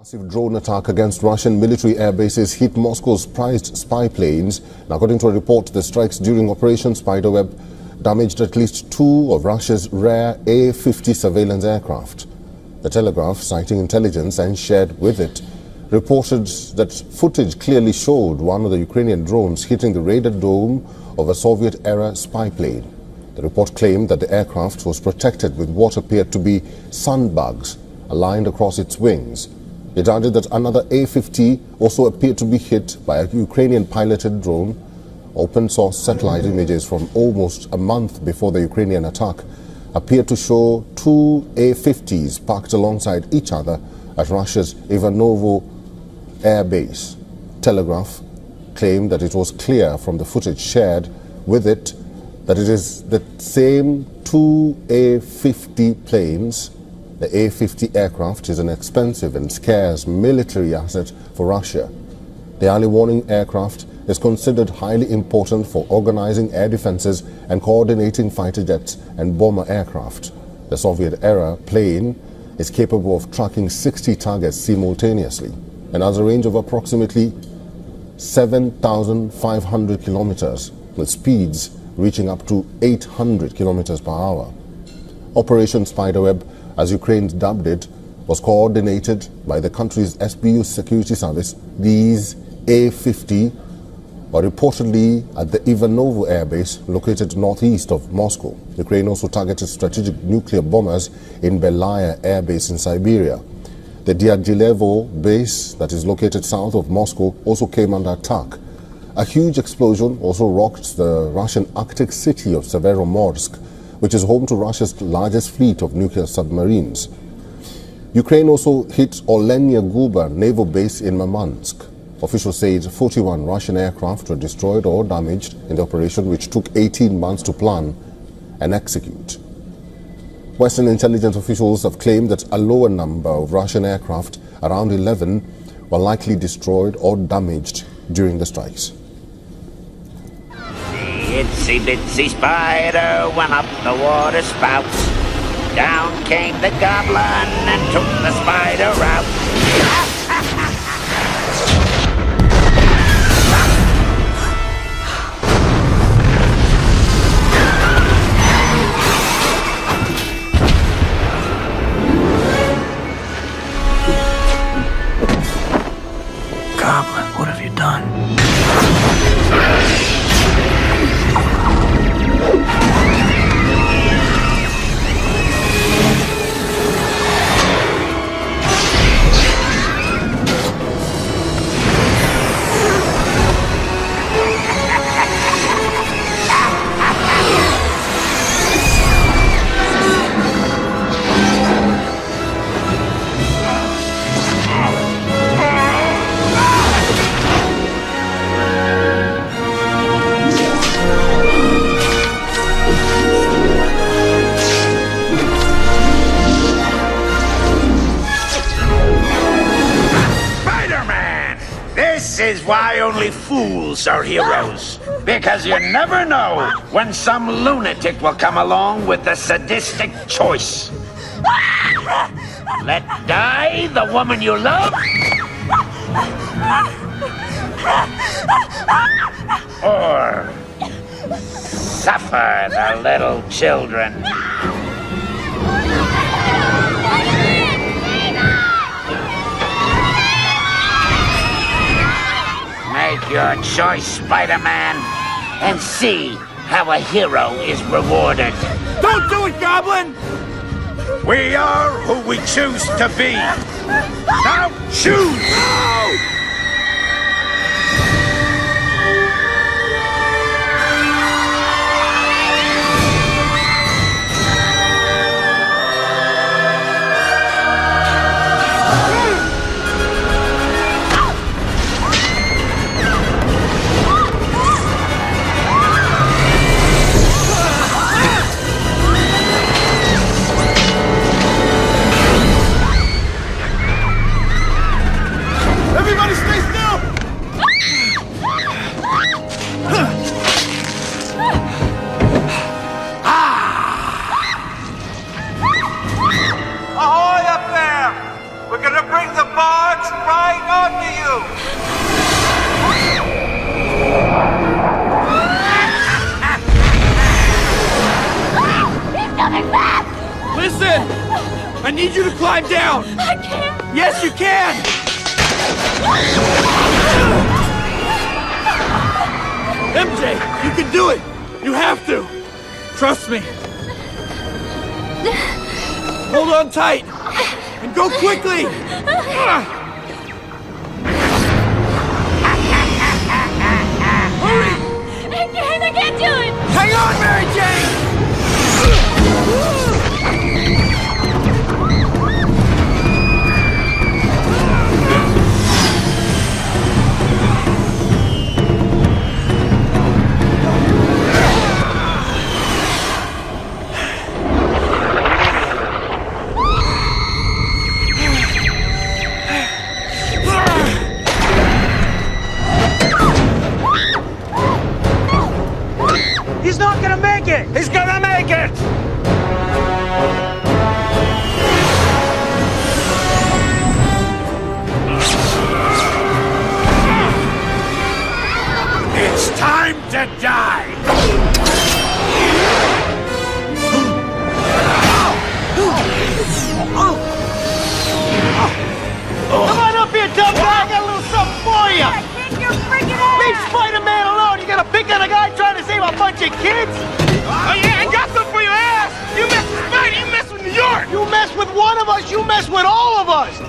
Massive drone attack against Russian military air bases hit Moscow's prized spy planes. And according to a report, the strikes during Operation Spiderweb damaged at least 2 of Russia's rare A-50 surveillance aircraft. The Telegraph, citing intelligence and shared with it, reported that footage clearly showed one of the Ukrainian drones hitting the radar dome of a Soviet-era spy plane. The report claimed that the aircraft was protected with what appeared to be sandbags aligned across its wings. It added that another A-50 also appeared to be hit by a Ukrainian-piloted drone. Open-source satellite images from almost a month before the Ukrainian attack appeared to show 2 A-50s parked alongside each other at Russia's Ivanovo air base. Telegraph claimed that it was clear from the footage shared with it that it is the same 2 A-50 planes. The A-50 aircraft is an expensive and scarce military asset for Russia. The early warning aircraft is considered highly important for organizing air defenses and coordinating fighter jets and bomber aircraft. The Soviet-era plane is capable of tracking 60 targets simultaneously and has a range of approximately 7,500 kilometers, with speeds reaching up to 800 kilometers per hour. Operation Spiderweb, as Ukraine dubbed it, was coordinated by the country's SBU security service. These A-50 were reportedly at the Ivanovo air base located northeast of Moscow. Ukraine also targeted strategic nuclear bombers in Belaya air base in Siberia. The Dyagilevo base that is located south of Moscow also came under attack. A huge explosion also rocked the Russian Arctic city of Severomorsk, which is home to Russia's largest fleet of nuclear submarines. Ukraine also hit Olenya Guba naval base in Murmansk. Officials said 41 Russian aircraft were destroyed or damaged in the operation, which took 18 months to plan and execute. Western intelligence officials have claimed that a lower number of Russian aircraft, around 11, were likely destroyed or damaged during the strikes. Itsy bitsy spider went up the water spout. Down came the goblin and took the spider out. Goblin, what have you done? This is why only fools are heroes. Because you never know when some lunatic will come along with the sadistic choice. Let die the woman you love, or suffer the little children. Make your choice, Spider-Man, and see how a hero is rewarded. Don't do it, Goblin! We are who we choose to be. Now choose! No! Everybody coming back! Listen! I need you to climb down! I can't! Yes, you can! MJ, you can do it! You have to! Trust me! Hold on tight! And go quickly! Hurry! I can't do it! Hang on, Mary Jane! He's not gonna make it! He's gonna make it! It's time to die! Come on up here, dumb guy! I got a little something for you! Kick your freaking ass! Leave Spider-Man alone! You gonna pick on a guy trying to save a bunch of kids? Oh yeah, I got some for your ass! You mess with Spidey, you mess with New York! You mess with one of us, you mess with all of us!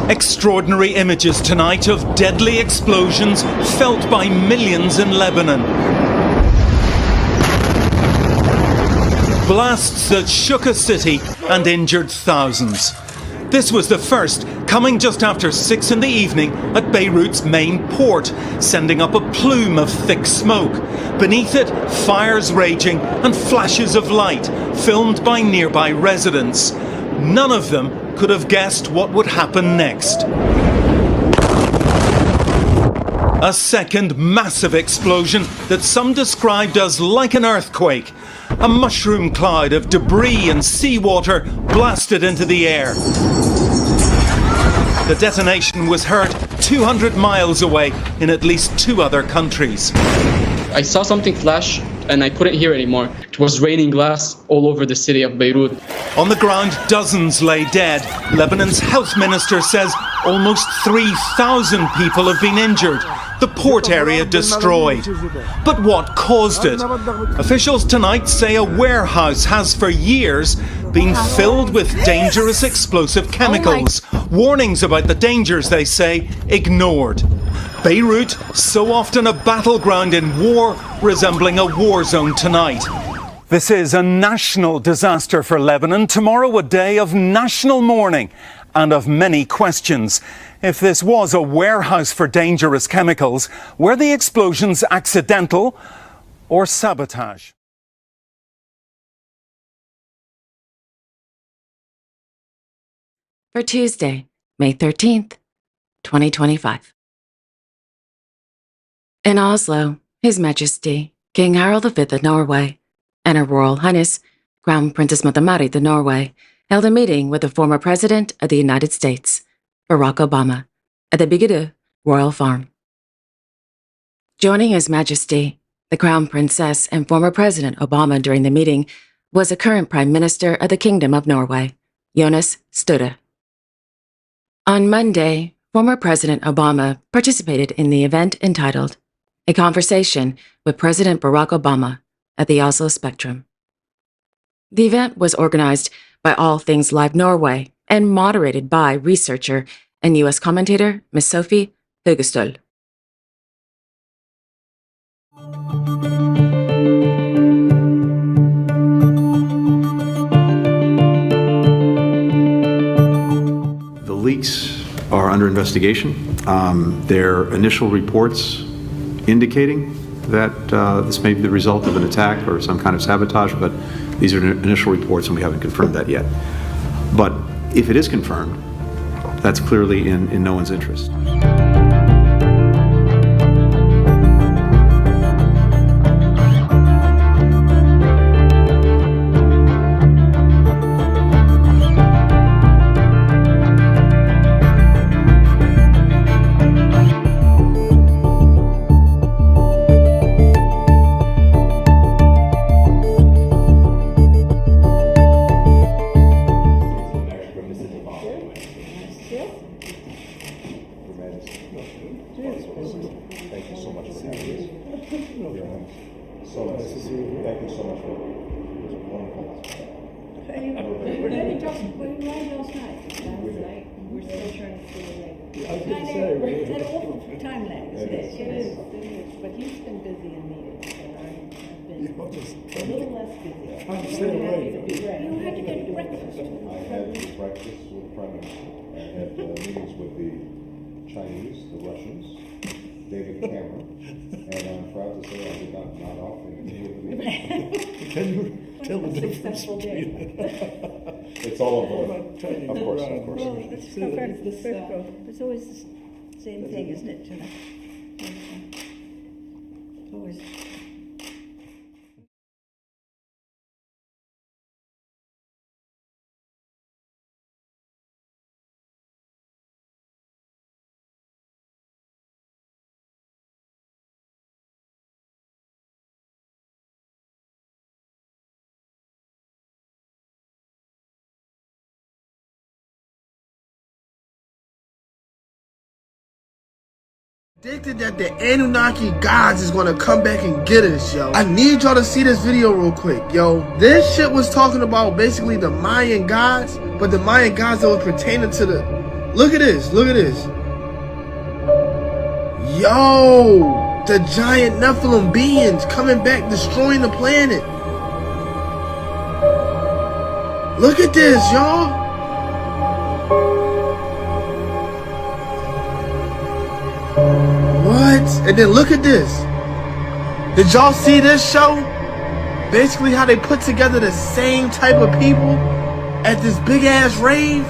Extraordinary images tonight of deadly explosions felt by millions in Lebanon. Blasts that shook a city and injured thousands. This was the first, coming just after 6 in the evening at Beirut's main port, sending up a plume of thick smoke. Beneath it, fires raging and flashes of light, filmed by nearby residents. None of them could have guessed what would happen next. A second massive explosion that some described as like an earthquake. A mushroom cloud of debris and seawater blasted into the air. The detonation was heard 200 miles away in at least 2 other countries. I saw something flash and I couldn't hear anymore. It was raining glass all over the city of Beirut. On the ground, dozens lay dead. Lebanon's health minister says almost 3,000 people have been injured. The port area destroyed. But what caused it? Officials tonight say a warehouse has for years been filled with dangerous explosive chemicals. Warnings about the dangers, they say, ignored. Beirut, so often a battleground in war, resembling a war zone tonight. This is a national disaster for Lebanon. Tomorrow, a day of national mourning and of many questions. If this was a warehouse for dangerous chemicals, were the explosions accidental or sabotage? For Tuesday, May 13th, 2025. In Oslo, His Majesty King Harald V of Norway and Her Royal Highness Crown Princess Mette-Marit of Norway held a meeting with the former President of the United States, Barack Obama, at the Bygdøy Royal Farm. Joining His Majesty, the Crown Princess and former President Obama during the meeting was a current Prime Minister of the Kingdom of Norway, Jonas Støre. On Monday, former President Obama participated in the event entitled A Conversation with President Barack Obama at the Oslo Spectrum. The event was organized by All Things Live Norway and moderated by researcher and U.S. commentator Ms. Sophie Høgestøl. The leaks are under investigation. Their initial reports indicating that this may be the result of an attack or some kind of sabotage, but these are initial reports and we haven't confirmed that yet. But if it is confirmed, that's clearly in no one's interest. Chinese, the Russians, David Cameron, and I'm proud to say I did not nod off in any of the meetings. Can you tell the difference between? It's all aboard. Of course, of course. Well, it's always the same thing, isn't it, Tina? It's always. Predicted that the Anunnaki gods is gonna come back and get us, yo. I need y'all to see this video real quick, yo. This shit was talking about basically the Mayan gods, but the Mayan gods that was pertaining to the... Look at this, look at this. Yo, the giant Nephilim beings coming back, destroying the planet. Look at this, y'all. What? And then look at this. Did y'all see this show? Basically how they put together the same type of people at this big ass rave.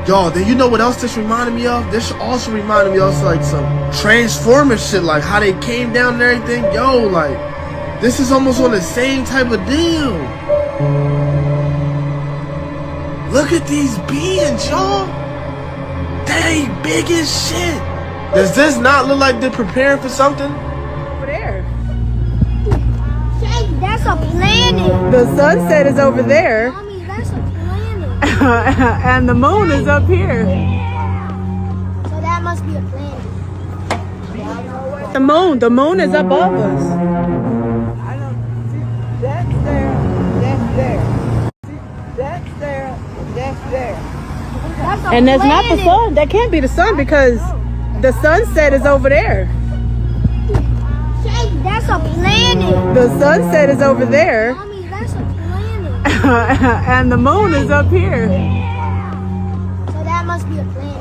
Y'all, then you know what else this reminded me of? This also reminded me of like some Transformers shit, like how they came down and everything. Yo, like, this is almost on the same type of deal. Look at these beings, y'all. They big as shit. Does this not look like they're preparing for something? Over there. Hey, that's a planet. The sunset is over there. Mommy, that's a planet. And the moon is up here. So that must be a planet. The moon is above us. I don't see. That's there. That's there. See, that's there. That's there. And that's not the sun. That can't be the sun because the sunset is over there. Hey, that's a planet. The sunset is over there. Mommy, that's a planet. And the moon is up here. So that must be a planet.